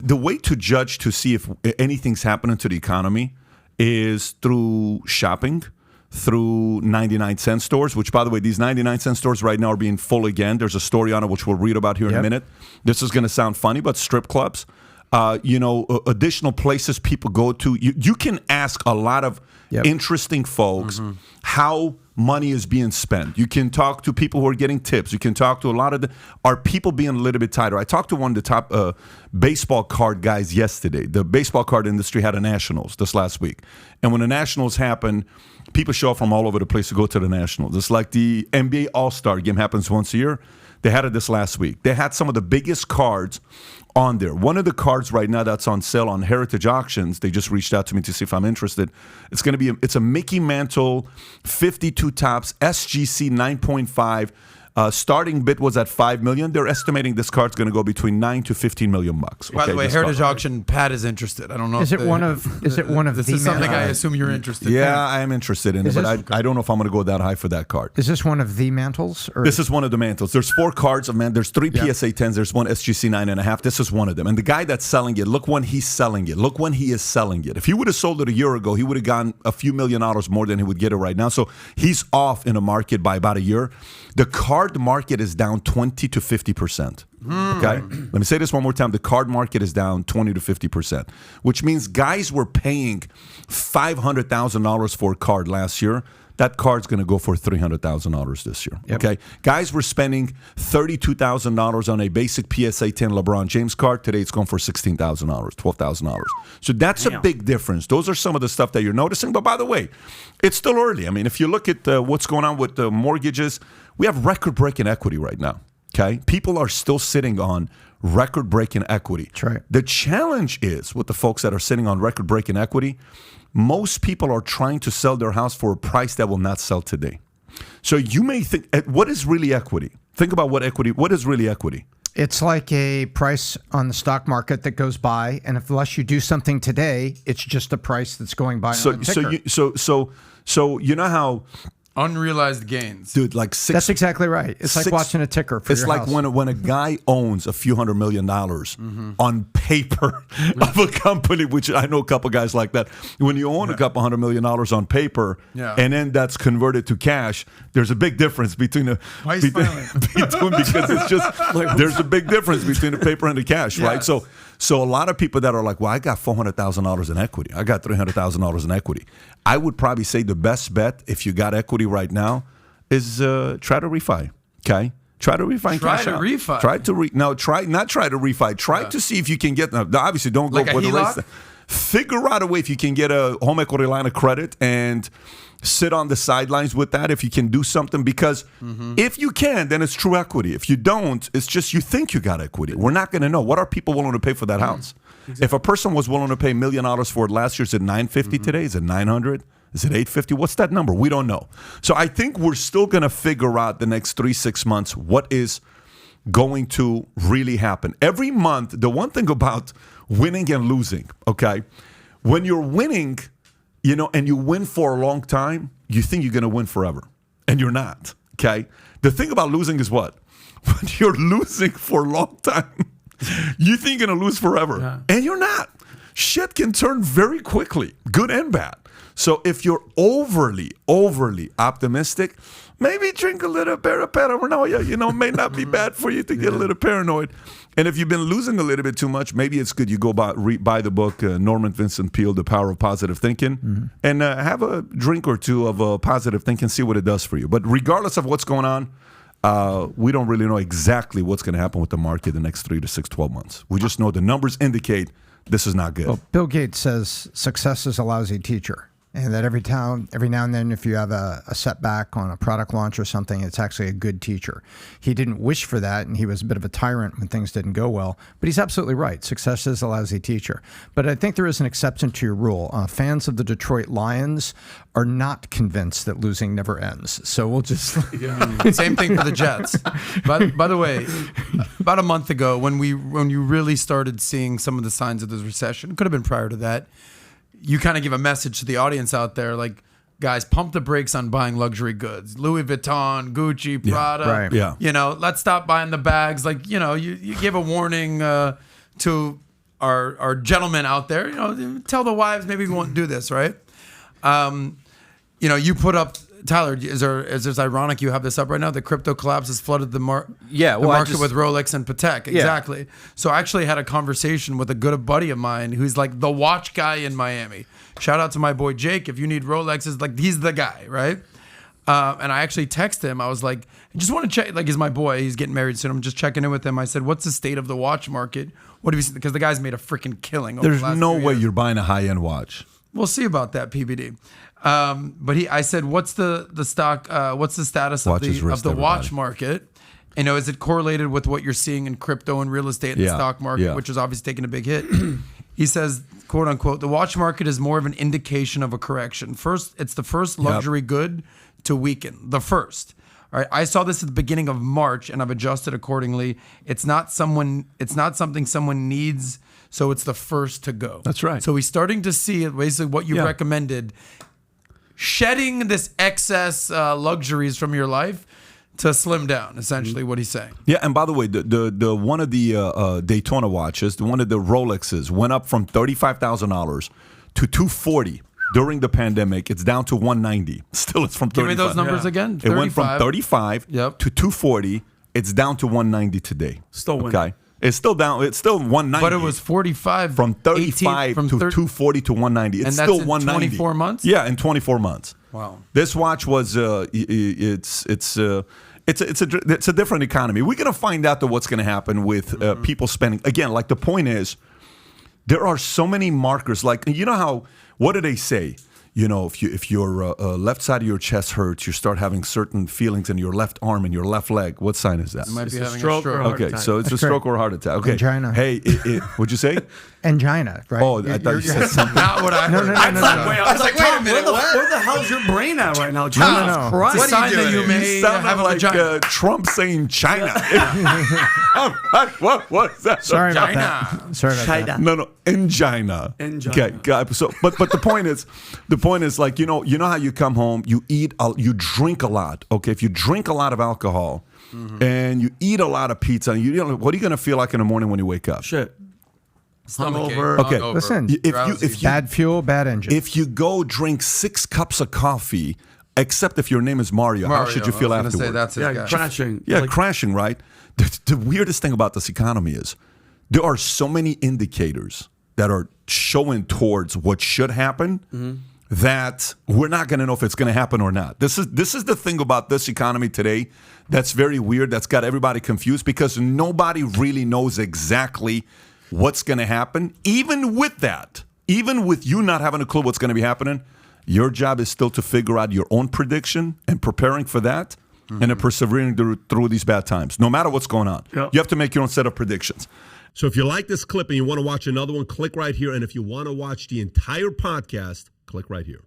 The way to judge to see if anything's happening to the economy is through shopping, through 99-cent stores, which, by the way, these 99-cent stores right now are being full again. There's a story on it, which we'll read about here in a minute. This is going to sound funny, but strip clubs, additional places people go to. You can ask a lot of interesting folks how money is being spent. You can talk to people who are getting tips. You can talk to a lot of are people being a little bit tighter? I talked to one of the top baseball card guys yesterday. The baseball card industry had a Nationals this last week. And when the Nationals happened, people show up from all over the place to go to the Nationals. It's like the NBA All-Star game happens once a year. They had it this last week. They had some of the biggest cards on there. One of the cards right now that's on sale on Heritage Auctions, they just reached out to me to see if I'm interested. It's a Mickey Mantle 52 tops SGC 9.5. Starting bid was at $5 million. They're estimating this card's going to go between $9 to $15 million bucks. By the way, Heritage Auction, Pat is interested. I don't know. Is it one of this is something I assume you're interested in. Yeah, I am interested in it, but I don't know if I'm going to go that high for that card. Is this one of the mantles? Or? This is one of the mantles. There's 4 cards of man. There's 3 PSA 10s. There's one SGC 9.5. This is one of them. And the guy that's selling it, look when he's selling it. Look when he is selling it. If he would have sold it a year ago, he would have gotten a few $1 million more than he would get it right now. So he's off in the market by about a year. The card market is down 20 to 50%. Okay? Let me say this one more time. The card market is down 20 to 50%, which means guys were paying $500,000 for a card last year. That card's going to go for $300,000 this year. Okay? Guys were spending $32,000 on a basic PSA 10 LeBron James card. Today it's going for $16,000, $12,000. So that's a big difference. Those are some of the stuff that you're noticing. But by the way, it's still early. I mean, if you look at what's going on with the mortgages, we have record-breaking equity right now. Okay? People are still sitting on record-breaking equity. That's right. The challenge is with the folks that are sitting on record-breaking equity, most people are trying to sell their house for a price that will not sell today. So you may think, what is really equity? Think about what is really equity? It's like a price on the stock market that goes by, and unless you do something today, it's just a price that's going by on the ticker. So you know how unrealized gains, dude. That's exactly right. It's like watching a ticker for your house. It's like when a guy owns a few $100 million on paper of a company, which I know a couple guys like that. When you own a couple $100 million on paper, and then that's converted to cash, there's a big difference between because it's just there's a big difference between the paper and the cash, right? So a lot of people that are like, well, I got $400,000 in equity. I got $300,000 in equity. I would probably say the best bet if you got equity right now is try to refi. Okay? Try to refi. Try to refi. Try to refi. Try to see if you can get them. Obviously, don't go for the race. Figure out a way if you can get a home equity line of credit and sit on the sidelines with that if you can do something, because if you can, then it's true equity. If you don't, it's just you think you got equity. We're not going to know. What are people willing to pay for that house? Exactly. If a person was willing to pay $1 million for it last year, is it $950 today? Is it $900? Is it $850? What's that number? We don't know. So I think we're still going to figure out the next 3-6 months what is going to really happen. Every month, the one thing about winning and losing, okay, when you're winning, and you win for a long time, you think you're going to win forever. And you're not, okay? The thing about losing is what? When you're losing for a long time, you think you're going to lose forever. Yeah. And you're not. Shit can turn very quickly, good and bad. So if you're overly optimistic, maybe drink a little bit of paranoia. It may not be bad for you to get a little paranoid. And if you've been losing a little bit too much, maybe it's good you go buy the book, Norman Vincent Peale, The Power of Positive Thinking, and have a drink or two of positive thinking, see what it does for you. But regardless of what's going on, we don't really know exactly what's going to happen with the market the next 3 to 6, 12 months. We just know the numbers indicate this is not good. Well, Bill Gates says success is a lousy teacher. And that every now and then, if you have a setback on a product launch or something, it's actually a good teacher. He didn't wish for that, and he was a bit of a tyrant when things didn't go well. But he's absolutely right. Success is a lousy teacher. But I think there is an exception to your rule. Fans of the Detroit Lions are not convinced that losing never ends. So we'll just... Same thing for the Jets. By the way, about a month ago, when you really started seeing some of the signs of this recession, could have been prior to that, you kind of give a message to the audience out there, like, guys, pump the brakes on buying luxury goods. Louis Vuitton, Gucci, Prada. Right. Yeah. Let's stop buying the bags. Like, you give a warning to our gentlemen out there, tell the wives maybe we won't do this, right? You put up, Tyler, is this ironic you have this up right now? The crypto collapse has flooded the market with Rolex and Patek. Exactly. So I actually had a conversation with a good buddy of mine who's like the watch guy in Miami. Shout out to my boy Jake. If you need Rolexes, like he's the guy, right? And I actually texted him. I was like, I just want to check, like he's my boy. He's getting married soon. I'm just checking in with him. I said, what's the state of the watch market? What do you see? Because the guy's made a freaking killing. There's no way you're buying a high-end watch. We'll see about that, PBD. But I said, what's the stock? What's the status of the watch market? Is it correlated with what you're seeing in crypto and real estate and the stock market, which is obviously taking a big hit? He says, quote unquote, the watch market is more of an indication of a correction. First, it's the first luxury good to weaken. The first. All right. I saw this at the beginning of March and I've adjusted accordingly. It's not something someone needs, so it's the first to go. That's right. So he's starting to see basically what you recommended. Shedding this excess luxuries from your life to slim down, essentially what he's saying. Yeah, and by the way, the one of the Daytona watches, one of the Rolexes, went up from $35,000 to $240 during the pandemic. It's down to $190. Still, it's from $35. Give me those numbers again. 35. It went from $35 to $240. It's down to $190 today. Still winning. Okay. It's still down. It's still $190. But it was 45 from 35 to 240 to 190. It's still $190. 24 months. Yeah, in 24 months. Wow. This watch was it's a different economy. We're gonna find out what's gonna happen with people spending. Again, like the point is, there are so many markers. Like what do they say? If your left side of your chest hurts, you start having certain feelings in your left arm and your left leg. What sign is that? You might be having a stroke. Okay, so it's a stroke or a heart attack. Okay. Angina. Hey, what'd you say? Angina, right? Oh, I thought you said something. Not what I heard. No. I was like, wait a minute, where the hell's your brain at right now? Jesus Christ. It's a sign that you may have a vagina. Trump saying China. What's that? Sorry about that. China. No, angina. Okay, so but the point is like you know how you come home, you you drink a lot. Okay, if you drink a lot of alcohol and you eat a lot of pizza, what are you going to feel like in the morning when you wake up? Shit. Hungover. Okay, listen. If you bad fuel, bad engine. If you go drink 6 cups of coffee, except if your name is Mario, how should you feel afterwards? Say that's his guy. Crashing. Yeah, crashing, right? The weirdest thing about this economy is there are so many indicators that are showing towards what should happen that we're not going to know if it's going to happen or not. This is the thing about this economy today that's very weird, that's got everybody confused because nobody really knows exactly what's going to happen. Even with you not having a clue what's going to be happening, your job is still to figure out your own prediction and preparing for that and then persevering through these bad times, no matter what's going on. Yep. You have to make your own set of predictions. So if you like this clip and you want to watch another one, click right here. And if you want to watch the entire podcast, click right here.